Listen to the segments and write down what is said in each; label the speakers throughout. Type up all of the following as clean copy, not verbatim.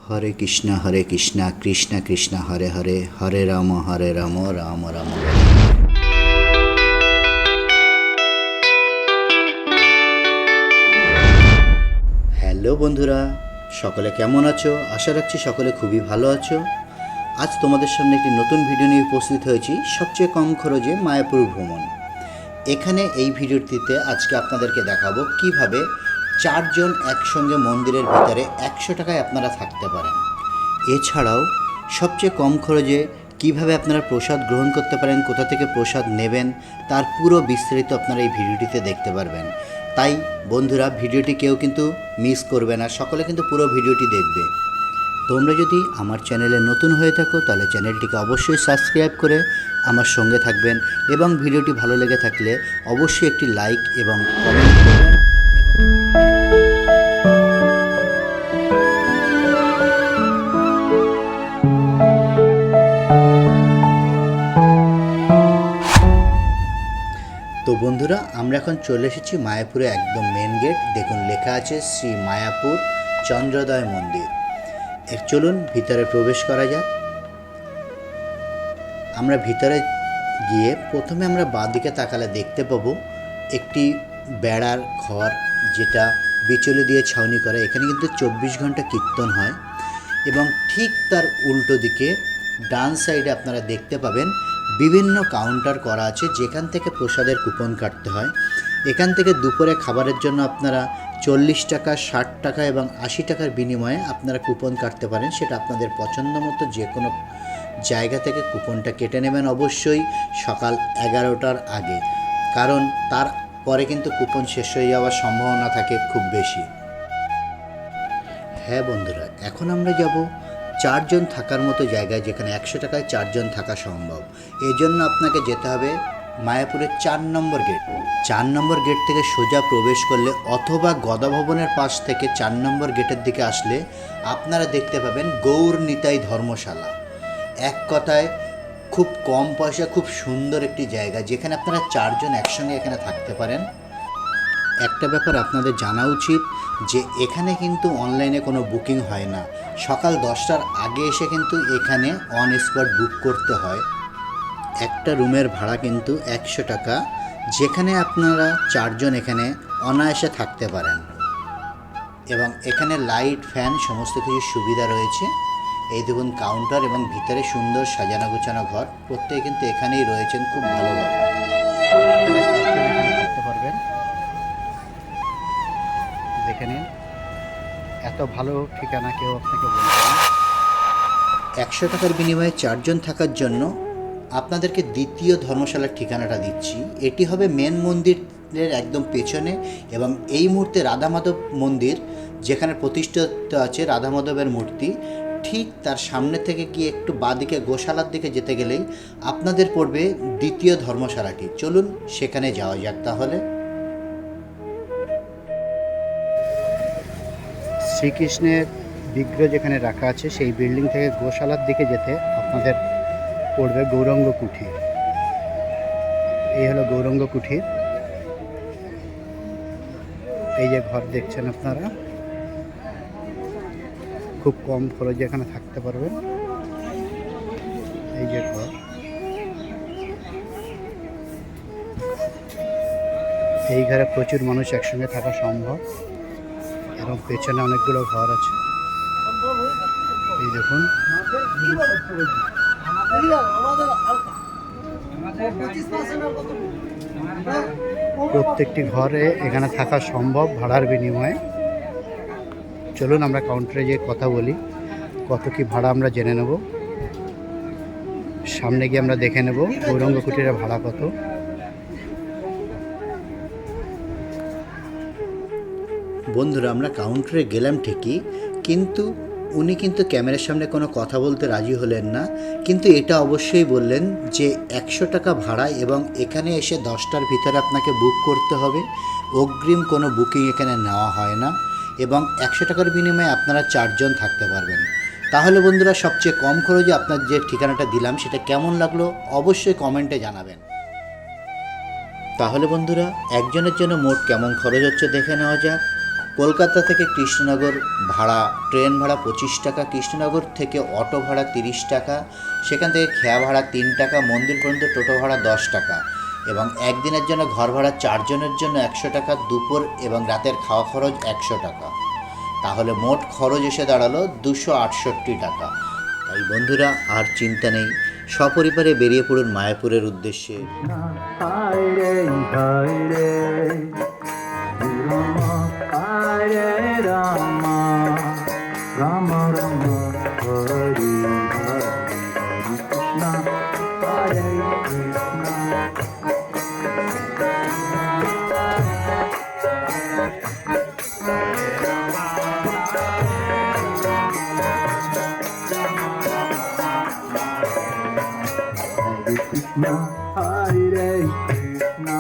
Speaker 1: হরে কৃষ্ণ কৃষ্ণ কৃষ্ণ হরে হরে, হরে রাম রাম রাম হরে। Hello বন্ধুরা, সকলে কেমন আছো? আশা রাখছি সকলে খুবই ভালো আছো। আজ তোমাদের সামনে একটি নতুন ভিডিও নিয়ে উপস্থিত হয়েছি, সবচেয়ে কম খরচে মায়াপুর ভ্রমণ। এখানে এই ভিডিওটিতে আজকে আপনাদেরকে দেখাবো কিভাবে 4 জন একসঙ্গে মন্দিরের ভিতরে 100 টাকায় আপনারা থাকতে পারেন। এছাড়াও সবচেয়ে কম খরচে কিভাবে আপনারা প্রসাদ গ্রহণ করতে পারেন, কোথা থেকে প্রসাদ নেবেন, তার পুরো বিস্তারিত আপনারা এই ভিডিওটিতে দেখতে পারবেন। তাই বন্ধুরা, ভিডিওটি কেউ কিন্তু মিস করবে না, সকলে কিন্তু পুরো ভিডিওটি দেখবে। তোমরা যদি আমার চ্যানেলে নতুন হয়ে থাকো তাহলে চ্যানেলটিকে অবশ্যই সাবস্ক্রাইব করে আমার সঙ্গে থাকবেন এবং ভিডিওটি ভালো লেগে থাকলে অবশ্যই একটি লাইক এবং কমেন্ট করবেন। তো বন্ধুরা, আমরা এখন চলে এসেছি মায়াপুরে একদম মেন গেট। দেখুন লেখা আছে শ্রী মায়াপুর চন্দ্রোদয় মন্দির। চলুন ভিতরে প্রবেশ করা যাক। আমরা ভিতরে গিয়ে প্রথমে আমরা বাঁদিকে তাকালে দেখতে পাবো একটি বেড়ার ঘর, যেটা বিচুলি দিয়ে ছাউনি করা। এখানে কিন্তু 24 ঘন্টা কীর্তন হয় এবং ঠিক তার উল্টো দিকে ডান সাইডে আপনারা দেখতে পাবেন বিভিন্ন কাউন্টার করা আছে, যেখান থেকে প্রসাদের কুপন কাটতে হয়। এখান থেকে দুপুরে খাবারের জন্য আপনারা 40 টাকা, 60 টাকা এবং 80 টাকার বিনিময়ে আপনারা কুপন কাটতে পারেন। সেটা আপনাদের পছন্দ মতো যে কোনো জায়গা থেকে কুপনটা কেটে নেবেন, অবশ্যই সকাল 11টার আগে, কারণ তার পরে কিন্তু কুপন শেষ হয়ে যাওয়ার সম্ভাবনা থাকে খুব বেশি। হ্যাঁ বন্ধুরা, এখন আমরা যাব 4 জন থাকার মতো জায়গায়, যেখানে 100 টাকায় 4 জন থাকা সম্ভব। এই জন্য আপনাকে যেতে হবে মায়াপুরের 4 নম্বর গেট। 4 নম্বর গেট থেকে সোজা প্রবেশ করলে অথবা গদা ভবনের পাশ থেকে 4 নম্বর গেটের দিকে আসলে আপনারা দেখতে পাবেন গৌর নিতাই ধর্মশালা। এক কথায় খুব কম পয়সা, খুব সুন্দর একটি জায়গা, যেখানে আপনারা 4 জন একসঙ্গে এখানে থাকতে পারেন। একটা ব্যাপার আপনাদের জানা উচিত যে এখানে কিন্তু অনলাইনে কোনো বুকিং হয় না। সকাল 10টার আগে এসে কিন্তু এখানে অন স্পট বুক করতে হয়। একটা রুমের ভাড়া কিন্তু 100 টাকা, যেখানে আপনারা 4 জন এখানে অনায়াসে থাকতে পারেন এবং এখানে লাইট, ফ্যান সমস্ত কিছু সুবিধা রয়েছে। এই দেখুন কাউন্টার এবং ভিতরে সুন্দর সাজানো গোছানো ঘর। প্রত্যেকে কিন্তু এখানেই রয়েছেন খুব ভালোভাবে থাকতে পারবেন। দেখে নিন, এত ভালো ঠিকানা কেউ আপনাকে বলবে না। 100 টাকার বিনিময়ে 4 জন থাকার জন্য আপনাদেরকে দ্বিতীয় ধর্মশালার ঠিকানাটা দিচ্ছি। এটি হবে মেন মন্দিরের একদম পেছনে এবং এই মুহূর্তে রাধা মাধব মন্দির, যেখানে প্রতিষ্ঠিত আছে রাধা মাধবের মূর্তি, ঠিক তার সামনে থেকে গিয়ে একটু বাঁদিকে গোশালার দিকে যেতে গেলেই আপনাদের পড়বে দ্বিতীয় ধর্মশালাটি। চলুন সেখানে যাওয়া যাক তাহলে। শ্রীকৃষ্ণের বিগ্রহ যেখানে রাখা আছে সেই বিল্ডিং থেকে গোশালার দিকে যেতে আপনাদের পড়বে গৌরাঙ্গ কুঠির। এই হলো গৌরাঙ্গ কুঠির। এই যে ঘর দেখছেন আপনারা, খুব কম খরচে এখানে থাকতে পারবেন। এই যে ঘর, এই ঘরে প্রচুর মানুষ একসঙ্গে থাকা সম্ভব এবং পেছনে অনেকগুলো ঘর আছে। এই দেখুন, প্রত্যেকটি ঘরে এখানে থাকা সম্ভব ভাড়ার বিনিময়ে। চলুন আমরা কাউন্টারে গিয়ে কথা বলি, কত কি ভাড়া আমরা জেনে নেব। সামনে গিয়ে আমরা দেখে নেব গৌরাঙ্গ কুটিরের ভাড়া কত। বন্ধুরা, আমরা কাউন্টারে গেলাম ঠিকই, কিন্তু উনি কিন্তু ক্যামেরার সামনে কোনো কথা বলতে রাজি হলেন না। কিন্তু এটা অবশ্যই বললেন যে 100 টাকা ভাড়া এবং এখানে এসে 10টার ভিতরে আপনাকে বুক করতে হবে। অগ্রিম কোনো বুকিং এখানে নেওয়া হয় না এবং 100 টাকার বিনিময়ে আপনারা 4 জন থাকতে পারবেন। তাহলে বন্ধুরা, সবচেয়ে কম খরচে আপনার যে ঠিকানাটা দিলাম সেটা কেমন লাগলো অবশ্যই কমেন্টে জানাবেন। তাহলে বন্ধুরা, একজনের জন্য মোট কেমন খরচ হচ্ছে দেখে নেওয়া যাক। কলকাতা থেকে কৃষ্ণনগর ভাড়া, ট্রেন ভাড়া 25 টাকা, কৃষ্ণনগর থেকে অটো ভাড়া 30 টাকা, সেখান থেকে খেয়া ভাড়া 3 টাকা, মন্দির পর্যন্ত টোটো ভাড়া 10 টাকা, এবং একদিনের জন্য ঘর ভাড়া 4 জনের জন্য 100 টাকা, দুপুর এবং রাতের খাওয়া খরচ 100 টাকা। তাহলে মোট খরচ এসে দাঁড়ালো 268 টাকা। তাই বন্ধুরা আর চিন্তা নেই, সপরিবারে বেরিয়ে পড়ুন মায়াপুরের উদ্দেশ্যে।
Speaker 2: রাম রাম হরে হরে কৃষ্ণ হরে Krishna. Krishna, Hare Krishna,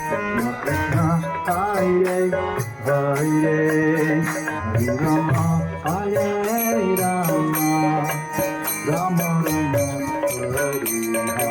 Speaker 2: Krishna Krishna, Hare Hare, Hare Rama, Hare Rama, Rama Rama, Hare Hare.